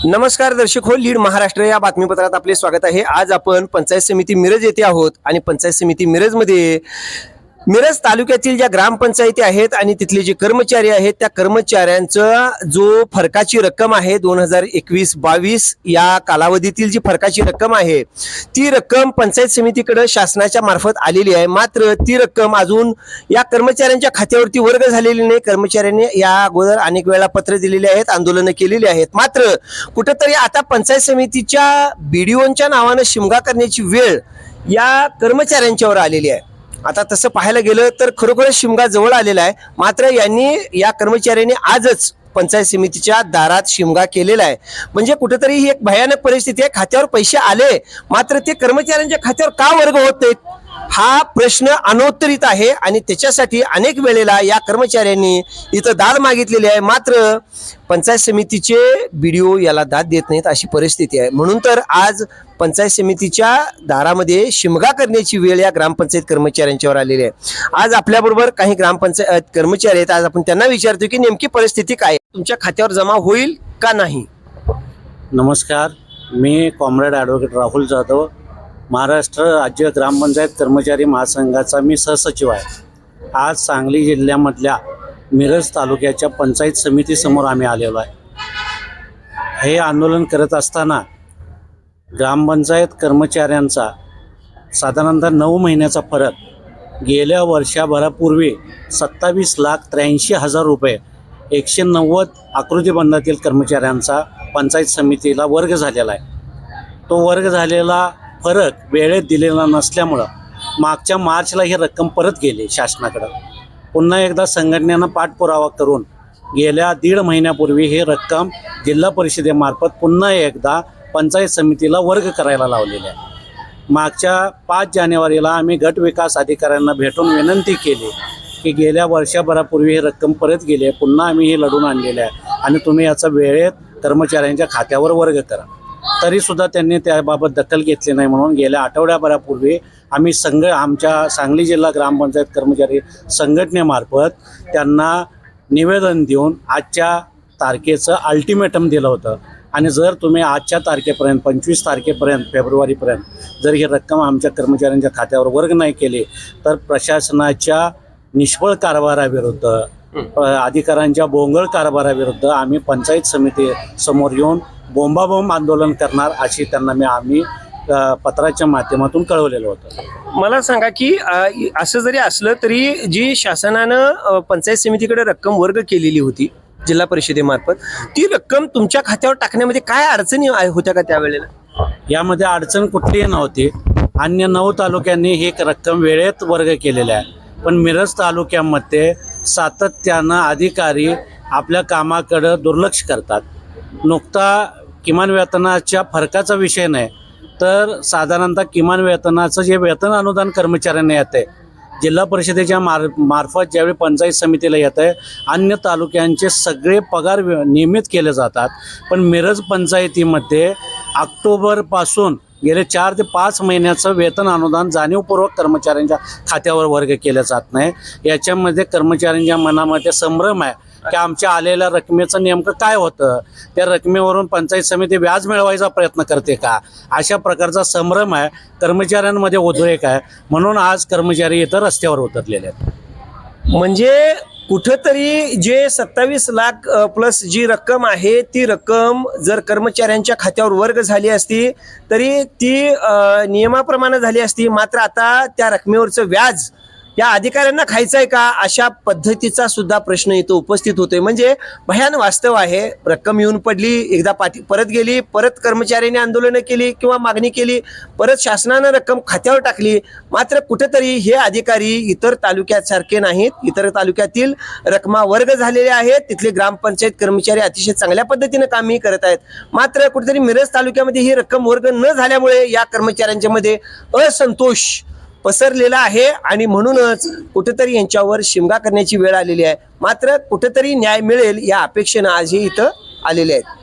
नमस्कार दर्शक हो, लीड महाराष्ट्र या बातमीपत्रात आपले स्वागत आहे। आज आपण पंचायत समिती मिरज येथे आहोत आणि पंचायत समिती मिरजमध्ये मिरज तालुक्यातील ज्या ग्रामपंचायती आहेत आणि तिथले जे कर्मचारी आहेत त्या कर्मचाऱ्यांचा जो फरकाची रक्कम आहे 2021-22 या कालावधीतील जी फरकाची रक्कम आहे ती रक्कम पंचायत समितीकडे शासनाच्या मार्फत आलेली आहे। मात्र ती रक्कम अजून या कर्मचाऱ्यांच्या खात्यावरती वर्ग झालेली नाही। कर्मचाऱ्यांनी या अगोदर अनेक वेळा पत्र दिलेले आहेत, आंदोलन केलेली आहेत, मात्र कुठेतरी आता पंचायत समितीच्या बीडीओंच्या नावाने शिमगा करण्याची वेळ या कर्मचाऱ्यांच्यावर आलेली आहे। आता तसं पाहायला गेलं तर खरोखरच शिमगा जवळ आलेला आहे। मात्र यांनी या कर्मचाऱ्यांनी आजच पंचायत समितीच्या दारात शिमगा केलेला आहे। म्हणजे कुठेतरी ही एक भयानक परिस्थिती आहे। खात्यावर पैसे आले मात्र ते कर्मचाऱ्यांच्या खात्यावर का वर्ग होत नाहीत हा प्रश्न अनोत्तरित आहे आणि त्याच्यासाठी अनेक वेळेला या कर्मचाऱ्यांनी इथं दाद मागितलेली आहे। मात्र पंचायत समितीचे बीडीओ याला दाद देत नाहीत अशी परिस्थिती आहे। म्हणून तर आज पंचायत समितीच्या दारामध्ये शिमगा करण्याची वेळ या ग्रामपंचायत कर्मचाऱ्यांच्यावर आलेली आहे। आज आपल्याबरोबर काही ग्रामपंचायत कर्मचारी आहेत। आज आपण त्यांना विचारतो की नेमकी परिस्थिती काय आहे, तुमच्या खात्यावर जमा होईल का नाही। नमस्कार, मी कॉम्रेड ॲडव्होकेट राहुल जाधव, महाराष्ट्र राज्य ग्रामपंचायत कर्मचारी महासंघाचा मी सहसचिव आहे। आज सांगली जिल्ह्यामधल्या मिरज तालुक्याच्या पंचायत समितीसमोर आम्ही आलेलो आहे। हे आंदोलन करत असताना ग्रामपंचायत कर्मचाऱ्यांचा साधारणतः 9 महिन्याचा फरक गेल्या वर्षभरापूर्वी 27,83,000 रुपये 190 आकृतीबंधातील कर्मचाऱ्यांचा पंचायत समितीला वर्ग झालेला आहे। तो वर्ग झालेला फरक वेळेत दिलेला नसल्यामुळं मागच्या मार्चला ही रक्कम परत गेली शासनाकडं। पुन्हा एकदा संघटनेनं पाठपुरावा करून गेल्या 1.5 महिन्यापूर्वी ही रक्कम जिल्हा परिषदेमार्फत पुन्हा एकदा पंचायत समितीला वर्ग करायला लावलेली आहे। मागच्या 5 जानेवारीला आम्ही गट विकास अधिकाऱ्यांना भेटून विनंती केली की गेल्या वर्षभरापूर्वी ही रक्कम परत गेली आहे, पुन्हा आम्ही हे लढून आणलेले आहे आणि तुम्ही याचा वेळेत कर्मचाऱ्यांच्या खात्यावर वर्ग करा। तरीसुद्धा त्यांनी त्याबाबत दखल घेतली नाही। म्हणून गेल्या आठवड्याभरापूर्वी आम्ही आमच्या सांगली जिल्हा ग्रामपंचायत कर्मचारी संघटनेमार्फत त्यांना निवेदन देऊन आजच्या तारखेचं अल्टिमेटम दिलं होतं आणि जर तुम्ही आजच्या तारखेपर्यंत 25 तारखेपर्यंत फेब्रुवारीपर्यंत जर ही रक्कम आमच्या कर्मचाऱ्यांच्या खात्यावर वर्ग नाही केली तर प्रशासनाच्या निष्फळ कारभाराविरुद्ध, अधिकाऱ्यांच्या बोंगळ कारभाराविरुद्ध आम्ही पंचायत समिती समोर येऊन बोंबाबोंब आंदोलन करणार अशी त्यांना आम्ही पत्राच्या माध्यमातून कळवलेलं होतं। मला सांगा की असं जरी असलं तरी जी शासनानं पंचायत समितीकडे रक्कम वर्ग केलेली होती जिल्हा परिषदेमार्फत, ती रक्कम तुमच्या खात्यावर टाकण्यामध्ये काय अडचणी होत्या का त्यावेळेला? यामध्ये अडचण कुठलीही नव्हती। अन्य 9 तालुक्यांनी ही रक्कम वेळेत वर्ग केलेली आहे, पण मिरज तालुक्यामध्ये सातत्यानं अधिकारी आपल्या कामाकडं दुर्लक्ष करतात। नुकता किमान वेतनाच्या फरकाचा विषय नाही तर साधारणतः किमान वेतनाचं जे वेतन अनुदान कर्मचाऱ्यांना येतं आहे जिल्हा परिषदेच्या मार्फत ज्यावेळी पंचायत समितीला येतं आहे, अन्य तालुक्यांचे सगळे पगार नियमित केले जातात, पण मिरज पंचायतीमध्ये ऑक्टोबरपासून गेले 4 ते 5 महिन्याचं वेतन अनुदान जाणीवपूर्वक कर्मचाऱ्यांच्या खात्यावर वर्ग केलं जात नाही। याच्यामध्ये कर्मचाऱ्यांच्या मनामध्ये संभ्रम आहे की आमच्या आलेल्या रकमेचं नेमकं काय होतं, त्या रकमेवरून पंचायत समिती व्याज मिळवायचा प्रयत्न करते का, अशा प्रकारचा संभ्रम आहे कर्मचाऱ्यांमध्ये, उद्रेक आहे। म्हणून आज कर्मचारी इतर रस्त्यावर उतरलेले आहेत। म्हणजे कुठेतरी जे 27 लाख प्लस जी रक्कम आहे ती रक्कम जर कर्मचाऱ्यांच्या खात्यावर वर्ग झाली असती तरी ती नियमाप्रमाणे झाली असती, मात्र आता त्या रकमेवरचं व्याज या अधिकाऱ्यांना खायचं आहे का अशा पद्धतीचा सुद्धा प्रश्न इथं उपस्थित होतोय। म्हणजे भयान वास्तव आहे। रक्कम येऊन पडली, एकदा परत गेली, परत कर्मचाऱ्यांनी आंदोलनं केली किंवा मागणी केली, परत शासनानं रक्कम खात्यावर टाकली, मात्र कुठेतरी हे अधिकारी इतर तालुक्यात सारखे नाहीत। इतर तालुक्यातील रकमा वर्ग झालेले आहेत, तिथले ग्रामपंचायत कर्मचारी अतिशय चांगल्या पद्धतीने कामही करत आहेत, मात्र कुठेतरी मिरज तालुक्यामध्ये ही रक्कम वर्ग न झाल्यामुळे या कर्मचाऱ्यांच्या मध्ये असंतोष पसरलेला आहे आणि म्हणूनच कुठेतरी यांच्यावर शिमगा करण्याची वेळ आलेली आहे। मात्र कुठेतरी न्याय मिळेल या अपेक्षेने आज हे इथं आलेले आहेत।